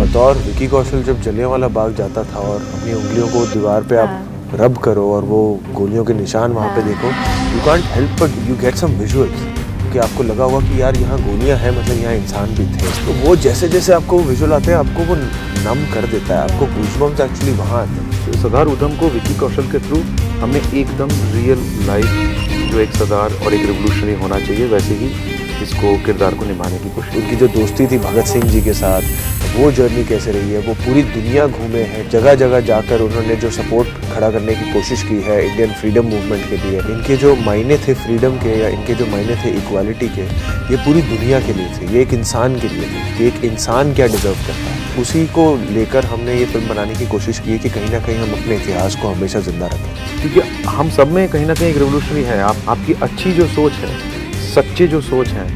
बतौर विकी कौशल जब जलियांवाला बाग जाता था और अपनी उंगलियों को दीवार पे आप रब करो और वो गोलियों के निशान वहाँ पे देखो, you can't help but you get some visuals कि आपको लगा होगा कि यार यहाँ गोलियाँ हैं, मतलब यहाँ इंसान भी थे। तो वो जैसे जैसे आपको विजुअल आते हैं आपको वो नम कर देता है, आपको गूज़बम्स एक्चुअली वहाँ आते हैं। सरदार उधम को विकी कौशल के थ्रू हमने एकदम रियल लाइफ जो एक सरदार और एक रेवोल्यूशनरी होना चाहिए वैसे ही इसको किरदार को निभाने की कोशिश। उनकी जो दोस्ती थी भगत सिंह जी के साथ, वो जर्नी कैसे रही है, वो पूरी दुनिया घूमे हैं, जगह जगह जाकर उन्होंने जो सपोर्ट खड़ा करने की कोशिश की है इंडियन फ्रीडम मूवमेंट के लिए। इनके जो मायने थे फ्रीडम के या इनके जो मायने थे इक्वालिटी के, ये पूरी दुनिया के लिए थे, ये एक इंसान के लिए थे कि एक इंसान क्या डिजर्व करता है। उसी को लेकर हमने ये फिल्म बनाने की कोशिश की है कि कहीं ना कहीं हम अपने इतिहास को हमेशा जिंदा रखें, क्योंकि हम सब में कहीं ना कहीं एक रेवोल्यूशनरी है। आपकी अच्छी जो सोच है, सच्ची जो सोच है,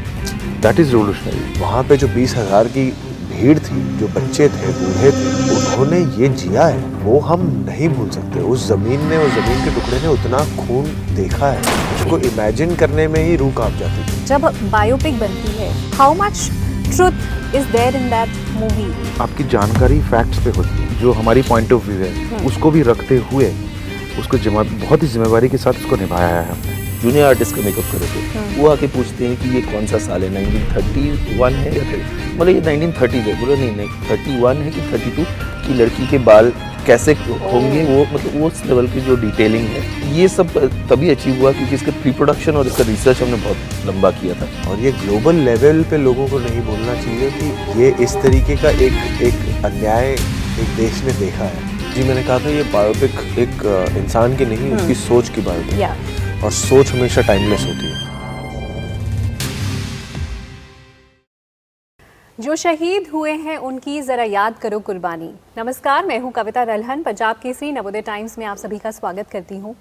दैट इज रेवोल्यूशनरी। वहाँ पे जो 20,000 की भीड़ थी, जो बच्चे थे, बूढ़े थे, उन्होंने ये जिया है, वो हम नहीं भूल सकते। उस जमीन ने, उस जमीन के टुकड़े ने उतना खून देखा है, उसको इमेजिन करने में ही रूह कांप जाती थी। जब बायोपिक बनती है, how much truth is there in that movie? आपकी जानकारी फैक्ट्स पे होती है, जो हमारी पॉइंट ऑफ व्यू है उसको भी रखते हुए उसको बहुत ही जिम्मेवारी के साथ उसको निभाया है हमने। जूनियर आर्टिस्ट का मेकअप करे थे, वो आके पूछते हैं कि ये कौन सा साल है, 1931 है या 30? बोले ये 1930 है। बोले नहीं 31 है कि 32 की लड़की के बाल कैसे होंगे, वो मतलब वो उस लेवल की जो डिटेलिंग है, ये सब तभी अचीव हुआ क्योंकि इसका प्री प्रोडक्शन और इसका रिसर्च हमने बहुत लंबा किया था। और ये ग्लोबल लेवल पे लोगों को नहीं बोलना चाहिए कि ये इस तरीके का एक अन्याय एक देश ने देखा है। जी मैंने कहा था ये बायोपिक एक इंसान की नहीं, उसकी सोच की बायोपिक है, और सोच हमेशा टाइमलेस होती है। जो शहीद हुए हैं उनकी जरा याद करो कुर्बानी। नमस्कार, मैं हूं कविता रल्हन। पंजाब केसरी नवोदय टाइम्स में आप सभी का स्वागत करती हूं।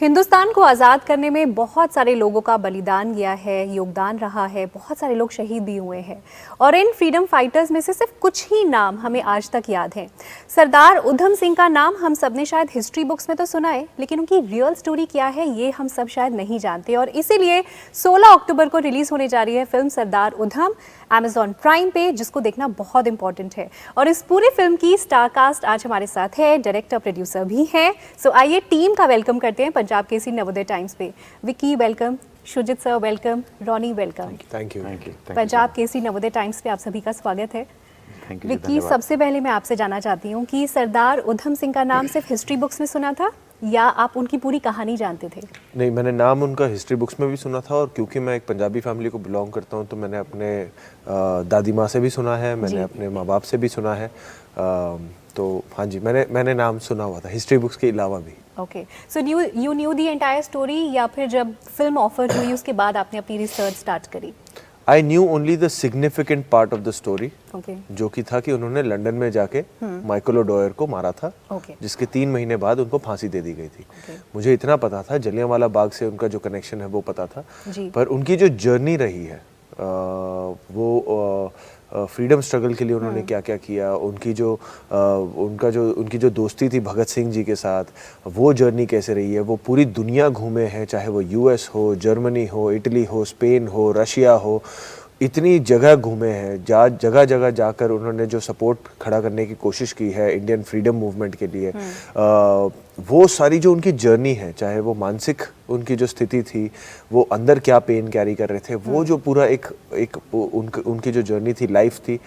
हिंदुस्तान को आज़ाद करने में बहुत सारे लोगों का बलिदान गया है, योगदान रहा है, बहुत सारे लोग शहीद भी हुए हैं और इन फ्रीडम फाइटर्स में से सिर्फ कुछ ही नाम हमें आज तक याद हैं। सरदार उधम सिंह का नाम हम सब ने शायद हिस्ट्री बुक्स में तो सुना है, लेकिन उनकी रियल स्टोरी क्या है ये हम सब शायद नहीं जानते, और इसीलिए 16 अक्टूबर को रिलीज होने जा रही है film Sardar Udham Amazon prime पे, जिसको देखना बहुत इंपॉर्टेंट है। और इस पूरी फिल्म की स्टार कास्ट आज हमारे साथ है, डायरेक्टर प्रोड्यूसर भी हैं। सो आइए टीम का वेलकम करते हैं पंजाब केसरी नवोदय टाइम्स पे। Vicky welcome, Shoojit sir welcome, Ronnie welcome. Thank you. Punjab Kesari Navodaya times पे आप सभी का स्वागत है। विकी, सबसे पहले मैं आपसे जानना चाहती हूँ कि सरदार उधम सिंह का नाम सिर्फ हिस्ट्री बुक्स में सुना था या आप उनकी पूरी कहानी जानते थे? नहीं, मैंने नाम उनका हिस्ट्री बुक्स में भी सुना था, और क्योंकि मैं एक पंजाबी फैमिली को बिलोंग करता हूँ तो मैंने अपने दादी माँ से भी सुना है, मैंने अपने माँ बाप से भी सुना है, तो हाँ जी, मैंने नाम सुना हुआ था हिस्ट्री बुक्स के अलावा भी। Okay, so you new the entire story या फिर जब फिल्म ऑफर हुई उसके बाद आपने अपनी रिसर्च स्टार्ट करी? I knew only the significant part of the story, जो कि था कि उन्होंने लंदन में जाके माइकल ओडॉयर को मारा था, जिसके 3 महीने बाद उनको फांसी दे दी गई थी। मुझे इतना पता था, जलियांवाला बाग से उनका जो कनेक्शन है वो पता था, पर उनकी जो जर्नी रही है वो फ्रीडम स्ट्रगल के लिए उन्होंने क्या क्या किया, उनकी जो दोस्ती थी भगत सिंह जी के साथ, वो जर्नी कैसे रही है, वो पूरी दुनिया घूमे हैं, चाहे वो यूएस हो, जर्मनी हो, इटली हो, स्पेन हो, रशिया हो, इतनी जगह घूमे हैं, जगह जगह जाकर उन्होंने जो सपोर्ट खड़ा करने की कोशिश की है इंडियन फ्रीडम मूवमेंट के लिए, वो सारी जो उनकी जर्नी है, चाहे वो मानसिक उनकी जो स्थिति थी, वो अंदर क्या पेन कैरी कर रहे थे, वो जो पूरा उनकी जो जर्नी थी, लाइफ थी,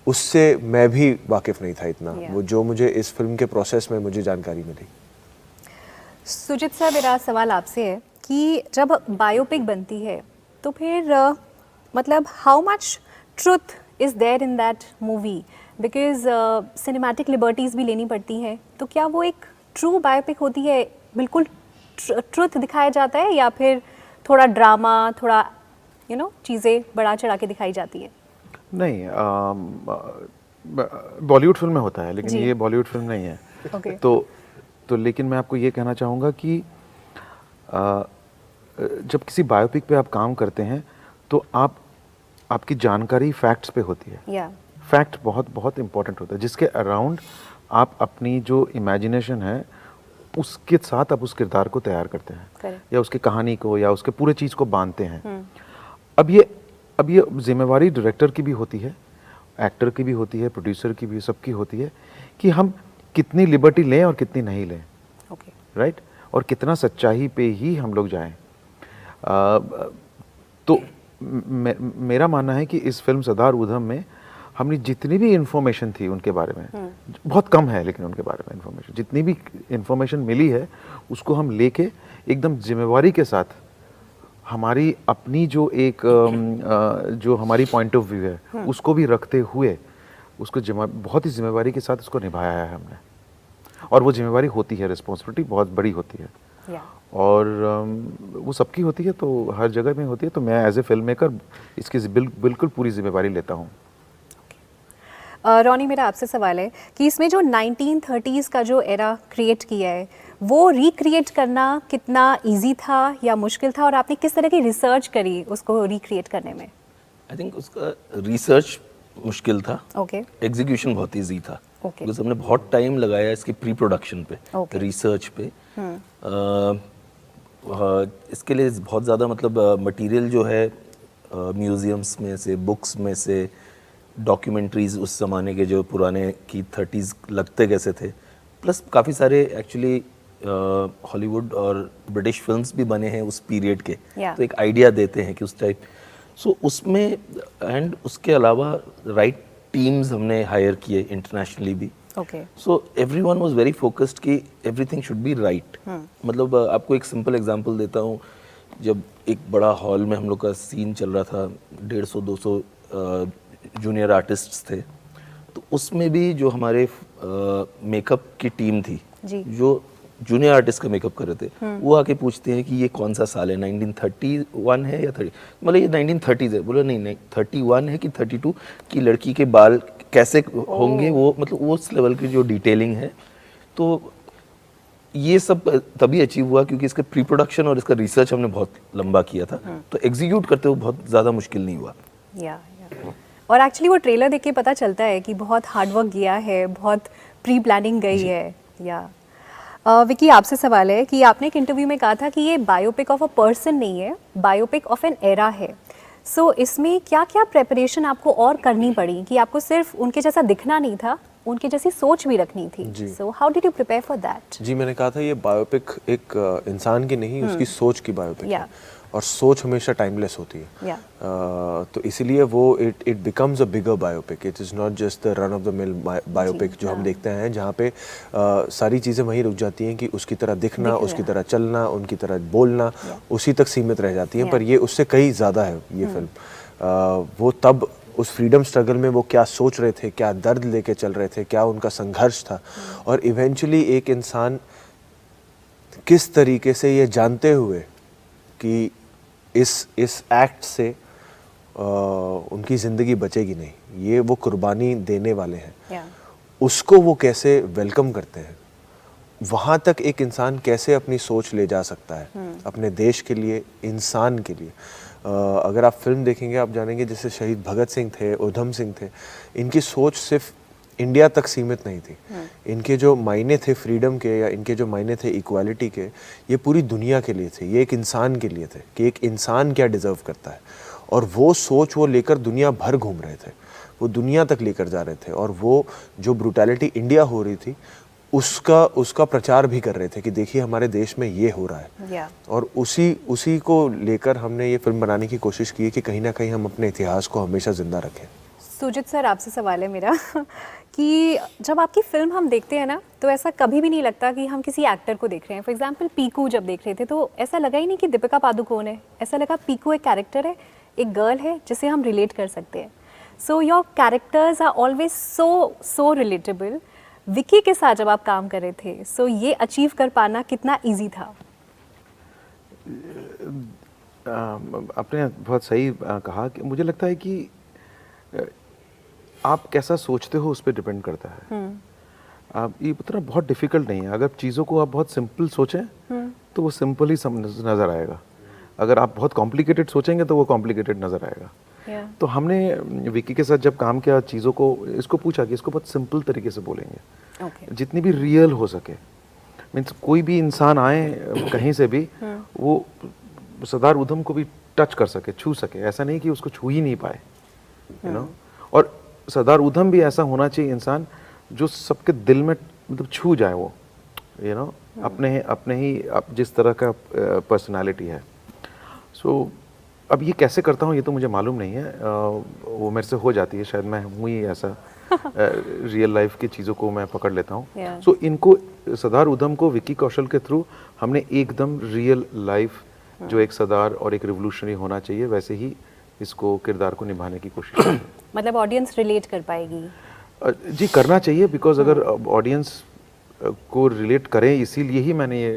उससे मैं भी वाकिफ नहीं था इतना, वो जो मुझे इस फिल्म के प्रोसेस में मुझे जानकारी मिली। सुजित सर, मेरा सवाल आपसे है कि जब बायोपिक बनती है तो फिर मतलब how much truth is there in that movie, because cinematic liberties भी लेनी पड़ती हैं, तो क्या वो एक ट्रू बायोपिक होती है, बिल्कुल ट्रुथ दिखाया जाता है, या फिर थोड़ा ड्रामा, थोड़ा चीज़ें बढ़ा चढ़ा के दिखाई जाती है? नहीं, बॉलीवुड फिल्म में होता है, लेकिन ये बॉलीवुड फिल्म नहीं है। तो लेकिन मैं आपको ये कहना चाहूँगा कि जब किसी बायोपिक पे आप काम करते हैं तो आपकी जानकारी फैक्ट्स पे होती है। फैक्ट बहुत बहुत इंपॉर्टेंट होता है, जिसके अराउंड आप अपनी जो इमेजिनेशन है उसके साथ आप उस किरदार को तैयार करते हैं, या उसकी कहानी को, या उसके पूरे चीज़ को बांधते हैं। अब ये जिम्मेवारी डायरेक्टर की भी होती है एक्टर की भी होती है, प्रोड्यूसर की भी, सबकी होती है कि हम कितनी लिबर्टी लें और कितनी नहीं लें, ओके राइट, और कितना सच्चाई पे ही हम लोग जाएं। तो मेरा मानना है कि इस फिल्म सरदार उधम में हमने जितनी भी इंफॉर्मेशन थी उनके बारे में, बहुत कम है लेकिन उनके बारे में इंफॉर्मेशन, जितनी भी इंफॉर्मेशन मिली है उसको हम लेके एकदम जिम्मेवारी के साथ हमारी अपनी जो एक जो हमारी पॉइंट ऑफ व्यू है उसको भी रखते हुए उसको बहुत ही जिम्मेवारी के साथ उसको निभाया है हमने। और वो जिम्मेवारी होती है, रिस्पॉन्सिबिलिटी बहुत बड़ी होती है, और वो सबकी होती है, तो हर जगह में होती है। तो मैं एज ए फिल्म मेकर इसकी बिल्कुल पूरी जिम्मेवारी लेता हूँ। रॉनी, मेरा आपसे सवाल है कि इसमें जो 1930s का जो एरा क्रिएट किया है वो रिक्रिएट करना कितना इजी था या मुश्किल था, और आपने किस तरह की रिसर्च करी उसको रिक्रिएट करने में? आई थिंक उसका रिसर्च मुश्किल था, ओके, एग्जीक्यूशन बहुत इजी था, ओके, बिकॉज हमने बहुत टाइम लगाया इसकी प्री प्रोडक्शन पे, रिसर्च पे। इसके लिए बहुत ज़्यादा मतलब मटेरियल जो है म्यूजियम्स में से, बुक्स में से, डॉक्यूमेंट्रीज उस ज़माने के जो पुराने की 30s लगते कैसे थे, प्लस काफ़ी सारे एक्चुअली हॉलीवुड और ब्रिटिश फिल्म्स भी बने हैं उस पीरियड के, तो एक आइडिया देते हैं कि उस टाइप। सो उसमें एंड उसके अलावा राइट टीम्स हमने हायर किए इंटरनेशनली भी। So everyone was very focused कि एवरीथिंग शुड बी राइट। मतलब आपको एक सिंपल एग्जांपल देता हूँ, जब एक बड़ा हॉल में हम लोग का सीन चल रहा था, 150-200 जूनियर आर्टिस्ट्स थे, तो उसमें भी जो हमारे मेकअप की टीम थी जो जूनियर आर्टिस्ट का मेकअप कर रहे थे, वो आके पूछते हैं कि ये कौन सा साल है, 1931 है या 30, मतलब ये 1930s है। बोला नहीं 31 है कि 32 की लड़की के बाल कैसे होंगे, वो मतलब वो उस लेवल की जो डिटेलिंग है। तो ये सब तभी अचीव हुआ क्योंकि इसका प्री प्रोडक्शन और इसका रिसर्च हमने बहुत लंबा किया था, तो एग्जीक्यूट करते हुए बहुत ज़्यादा मुश्किल नहीं हुआ। और एक्चुअली वो ट्रेलर देख के पता चलता है कि बहुत हार्डवर्क किया है, बहुत प्री प्लानिंग गई है। विकी, आपसे सवाल है कि आपने एक इंटरव्यू में कहा था कि ये बायोपिक ऑफ अ पर्सन नहीं है, बायोपिक ऑफ एन एरा है। सो इसमें क्या क्या प्रेपरेशन आपको और करनी पड़ी कि आपको सिर्फ उनके जैसा दिखना नहीं था, उनकी जैसी सोच भी रखनी थी? So how did you prepare for that? जी, मैंने कहा था ये बायोपिक एक इंसान की नहीं, उसकी सोच की बायोपिक है, और सोच हमेशा टाइमलेस होती है। तो इसीलिए वो it becomes a bigger biopic, it is not just the run of the mill biopic जो हम देखते हैं, जहाँ पे सारी चीज़ें वहीं रुक जाती हैं कि उसकी तरह दिखना, उसकी तरह चलना, उनकी तरह बोलना, उसी तक सीमित रह जाती हैं। पर ये उससे कई ज़्यादा है ये फिल्म। वो तब उस फ्रीडम स्ट्रगल में वो क्या सोच रहे थे, क्या दर्द लेके चल रहे थे, क्या उनका संघर्ष था, और इवेंचुअली एक इंसान किस तरीके से ये जानते हुए कि इस एक्ट से उनकी ज़िंदगी बचेगी नहीं, ये वो कुर्बानी देने वाले हैं, उसको वो कैसे वेलकम करते हैं, वहाँ तक एक इंसान कैसे अपनी सोच ले जा सकता है अपने देश के लिए, इंसान के लिए। अगर आप फिल्म देखेंगे आप जानेंगे जैसे शहीद भगत सिंह थे, उधम सिंह थे, इनकी सोच सिर्फ इंडिया तक सीमित नहीं थी। इनके जो मायने थे फ्रीडम के, या इनके जो मायने थे इक्वालिटी के, ये पूरी दुनिया के लिए थे, ये एक इंसान के लिए थे कि एक इंसान क्या डिज़र्व करता है। और वो सोच वो लेकर दुनिया भर घूम रहे थे, वो दुनिया तक लेकर जा रहे थे, और वो जो ब्रूटैलिटी इंडिया हो रही थी उसका प्रचार भी कर रहे थे कि देखिए हमारे देश में ये हो रहा है। और उसी को लेकर हमने ये फिल्म बनाने की कोशिश की है कि कहीं ना कहीं हम अपने इतिहास को हमेशा जिंदा रखें। सुजित सर, आपसे सवाल है मेरा कि जब आपकी फिल्म हम देखते हैं ना, तो ऐसा कभी भी नहीं लगता कि हम किसी एक्टर को देख रहे हैं। फॉर एग्जांपल पीकू जब देख रहे थे तो ऐसा लगा ही नहीं कि दीपिका पादुकोण है, ऐसा लगा पीकू एक कैरेक्टर है, एक गर्ल है जिसे हम रिलेट कर सकते हैं। So your characters are always so relatable. Vicky के साथ जब आप काम कर रहे थे, सो ये अचीव कर पाना कितना ईजी था? आपने बहुत सही कहा कि मुझे लगता है कि आप कैसा सोचते हो उस पर डिपेंड करता है। आप ये उतना बहुत डिफिकल्ट नहीं है। अगर चीज़ों को आप बहुत सिंपल सोचें तो वो सिंपल ही नज़र आएगा, अगर आप बहुत कॉम्प्लिकेटेड सोचेंगे तो वो कॉम्प्लिकेटेड नज़र आएगा। तो हमने विकी के साथ जब काम किया, चीज़ों को इसको पूछा कि इसको बहुत सिंपल तरीके से बोलेंगे, जितनी भी रियल हो सके। मीन्स कोई भी इंसान आए कहीं से भी, वो सरदार उधम को भी टच कर सके, छू सके, ऐसा नहीं कि उसको छू ही नहीं पाए, यू नो। और सरदार उधम भी ऐसा होना चाहिए इंसान जो सबके दिल में मतलब छू जाए वो, यू नो, अपने ही जिस तरह का पर्सनालिटी है। सो अब ये कैसे करता हूँ ये तो मुझे मालूम नहीं है, वो मेरे से हो जाती है, शायद मैं हूँ ही ऐसा, रियल लाइफ की चीज़ों को मैं पकड़ लेता हूँ। सो इनको, सरदार उधम को विकी कौशल के थ्रू हमने एकदम रियल लाइफ जो एक सरदार और एक रिवोल्यूशनरी होना चाहिए वैसे ही इसको किरदार को निभाने की कोशिश की। मतलब ऑडियंस रिलेट कर पाएगी? जी करना चाहिए, बिकॉज अगर ऑडियंस को रिलेट करें, इसीलिए ही मैंने ये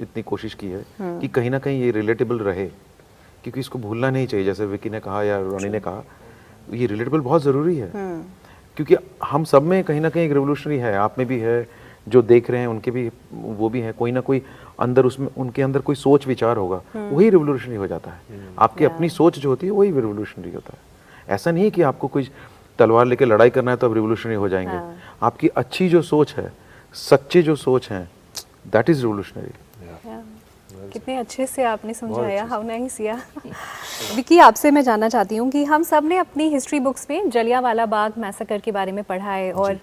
इतनी कोशिश की है कि कहीं ना कहीं ये रिलेटेबल रहे, क्योंकि इसको भूलना नहीं चाहिए। जैसे विकी ने कहा या रोनी ने कहा, ये रिलेटेबल बहुत ज़रूरी है, क्योंकि हम सब में कहीं ना कहीं एक रिवोल्यूशनरी है, आप में भी है, जो देख रहे हैं उनके भी वो भी है, कोई ना कोई अंदर उसमें उनके अंदर कोई सोच विचार होगा, वही रिवोल्यूशनरी हो जाता है। आपकी अपनी सोच जो होती है वही रिवोल्यूशनरी होता है। ऐसा नहीं है कि आपको कोई तलवार लेके लड़ाई करना है तो आप रिवोल्यूशनरी हो जाएंगे। आपकी अच्छी जो सोच है, सच्ची जो सोच है, दैट इज रिवोल्यूशनरी। कितने अच्छे से आपने समझाया, हाउ नाइस। या विकी, आपसे मैं जानना चाहती हूँ कि हम सब ने अपनी हिस्ट्री बुक्स में जलियांवाला बाग मैसेकर के बारे में पढ़ा है, और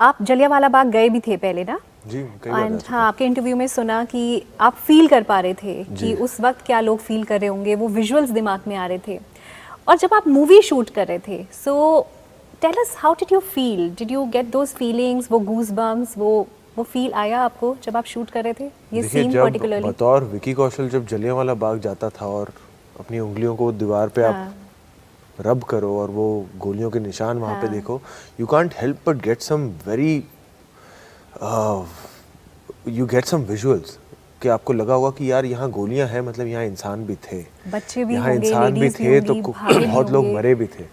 आप जलियांवाला बाग गए भी थे पहले ना? जी, कई बार एंड हाँ, आपके इंटरव्यू में सुना कि आप फील कर पा रहे थे कि उस वक्त क्या लोग फील कर रहे होंगे, वो विजुअल्स दिमाग में आ रहे थे। और जब आप मूवी शूट कर रहे थे, so tell us, how did you feel? Did you get those feelings, वो गूज बम्स, वो फील आया आपको जब आप शूट कर रहे थे ये सीन पर्टिकुलरली? बतौर विकी कौशल जब जलियांवाला बाग जाता था और अपनी उंगलियों को दीवार पे आप रब करो और वो गोलियों के निशान वहाँ पे देखो, you can't help but get some very, you get some visuals कि आपको लगा होगा कि यार यहाँ गोलियां हैं, मतलब यहाँ इंसान भी थे, बच्चे भी यहाँ होंगे, इंसान भी थे, तो बहुत लोग मरे भी थे।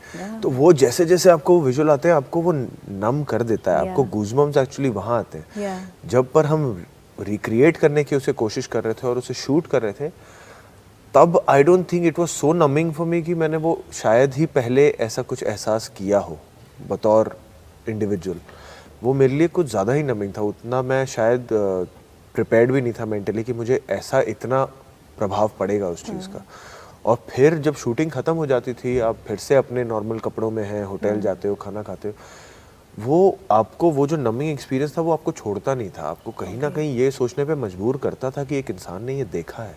तो वो जैसे जैसे आपको विजुअल आते हैं, आपको वो नम कर देता है, आपको गूज़बम्स एक्चुअली वहाँ आते हैं। जब पर हम रिक्रिएट करने की उसे कोशिश कर रहे थे और उसे शूट कर रहे थे, तब I don't think it was so numbing for me कि मैंने वो शायद ही पहले ऐसा कुछ एहसास किया हो बतौर इंडिविजुअल। वो मेरे लिए कुछ ज़्यादा ही नमिंग था, उतना मैं शायद प्रिपेयर्ड भी नहीं था मेंटली कि मुझे ऐसा इतना प्रभाव पड़ेगा उस चीज़ का। और फिर जब शूटिंग ख़त्म हो जाती थी, आप फिर से अपने नॉर्मल कपड़ों में हैं, होटल जाते हो, खाना खाते हो, वो आपको वो जो नमिंग एक्सपीरियंस था वो आपको छोड़ता नहीं था, आपको कहीं ना कहीं ये सोचने पे मजबूर करता था कि एक इंसान ने ये देखा है।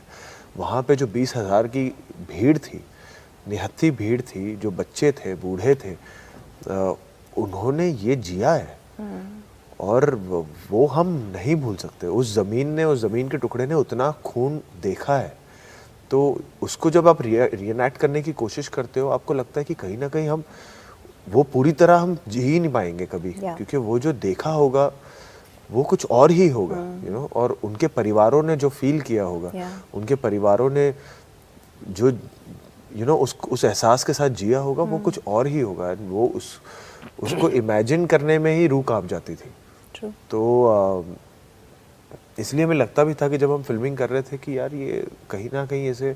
वहाँ पे जो 20,000 की भीड़ थी, निहत्थी भीड़ थी, जो बच्चे थे, बूढ़े थे, उन्होंने ये जिया है और वो हम नहीं भूल सकते। उस ज़मीन के टुकड़े ने उतना खून देखा है, तो उसको जब आप रिएक्ट करने की कोशिश करते हो, आपको लगता है कि कहीं ना कहीं हम वो पूरी तरह हम जी ही नहीं पाएंगे कभी, क्योंकि वो जो देखा होगा वो कुछ और ही होगा, यू नो। और उनके परिवारों ने जो फील किया होगा, उनके परिवारों ने जो यू नो उस एहसास के साथ जिया होगा, वो कुछ और ही होगा। वो उसको इमेजिन करने में ही रूह कांप जाती थी। तो इसलिए हमें लगता भी था कि जब हम फिल्मिंग कर रहे थे कि यार ये कहीं ना कहीं ऐसे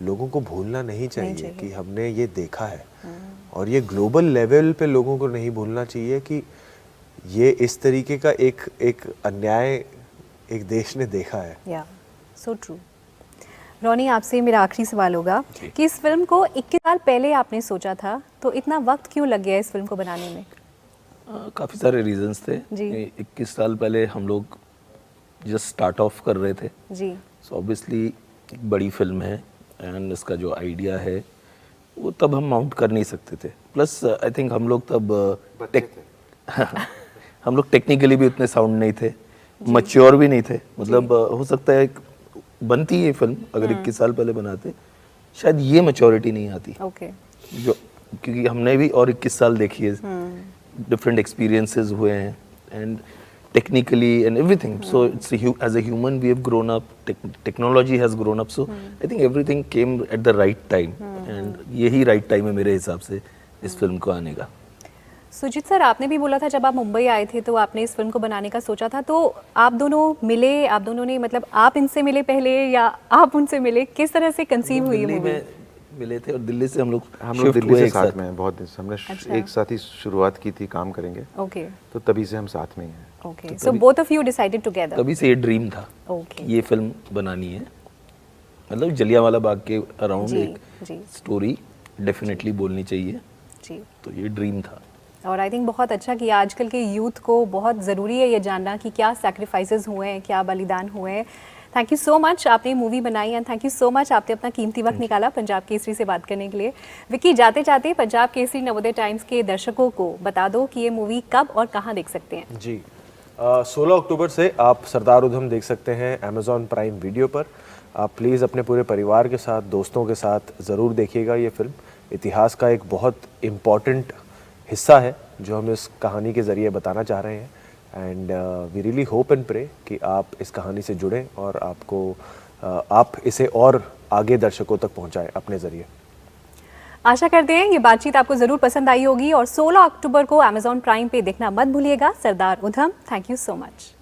लोगों को भूलना नहीं चाहिए कि हमने ये देखा है, और ये ग्लोबल लेवल पे लोगों को नहीं भूलना चाहिए कि ये इस तरीके का एक अन्याय एक देश ने देखा है। या सो ट्रू। रोनी, आपसे मेरा आखिरी सवाल होगा कि इस फिल्म को 21 साल पहले आपने सोचा था, तो इतना वक्त क्यों लग गया इस फिल्म को बनाने में? काफ़ी सारे रीजंस थे। 21 साल पहले हम लोग जस्ट स्टार्ट ऑफ कर रहे थे जी। सो ऑब्वियसली एक बड़ी फिल्म है एंड इसका जो आइडिया है वो तब हम माउंट कर नहीं सकते थे। प्लस आई थिंक हम लोग तब हम लोग टेक्निकली भी उतने साउंड नहीं थे, मैच्योर भी नहीं थे। मतलब हो सकता है बनती ये फिल्म अगर 21 साल पहले बनाते, शायद ये मैच्योरिटी नहीं आती। जो क्योंकि हमने भी और 21 साल देखी है, डिफरेंट एक्सपीरियंसेस हुए हैं and technically and everything, so it's as a human we have grown up, technology has grown up, so I think everything came at the right time and यही right time है मेरे हिसाब से इस film को आने का। सुजीत सर, आपने भी बोला था जब आप मुंबई आए थे तो आपने इस फिल्म को बनाने का सोचा था, तो आप दोनों मिले, आप दोनों ने मतलब आप इनसे मिले पहले या आप उनसे मिले, किस तरह से कंसीव हुई मूवी? मिले थे और दिल्ली से हम लोग दिल्ली से साथ में बहुत दिन हमने एक साथ ही शुरुआत की थी काम करेंगे। तो तभी से हम साथ में ही हैं। Okay, so both of you decided together. तभी से ये ड्रीम था कि ये फिल्म बनानी है, मतलब जलियांवाला बाग के अराउंड एक स्टोरी डेफिनेटली बोलनी चाहिए जी। तो ये ड्रीम था। और आई थिंक बहुत अच्छा कि आजकल के यूथ को बहुत ज़रूरी है ये जानना कि क्या सैक्रिफाइसेस हुए हैं, क्या बलिदान हुए हैं। थैंक यू सो मच, आपने मूवी बनाई and thank you so much आपने अपना कीमती वक्त निकाला पंजाब केसरी से बात करने के लिए। विक्की, जाते जाते पंजाब केसरी नवोदय टाइम्स के दर्शकों को बता दो कि ये मूवी कब और कहाँ देख सकते हैं। जी 16 अक्टूबर से आप सरदार उधम देख सकते हैं अमेज़ॉन प्राइम वीडियो पर। आप प्लीज़ अपने पूरे परिवार के साथ, दोस्तों के साथ ज़रूर देखिएगा। ये फिल्म इतिहास का एक बहुत इम्पॉर्टेंट हिस्सा है जो हम इस कहानी के ज़रिए बताना चाह रहे हैं। And we really hope and pray कि आप इस कहानी से जुड़ें और आप इसे और आगे दर्शकों तक पहुंचाएं अपने ज़रिए। आशा करते हैं ये बातचीत आपको ज़रूर पसंद आई होगी और 16 अक्टूबर को अमेज़ॉन प्राइम पे देखना मत भूलिएगा Sardar Udham. Thank you so much.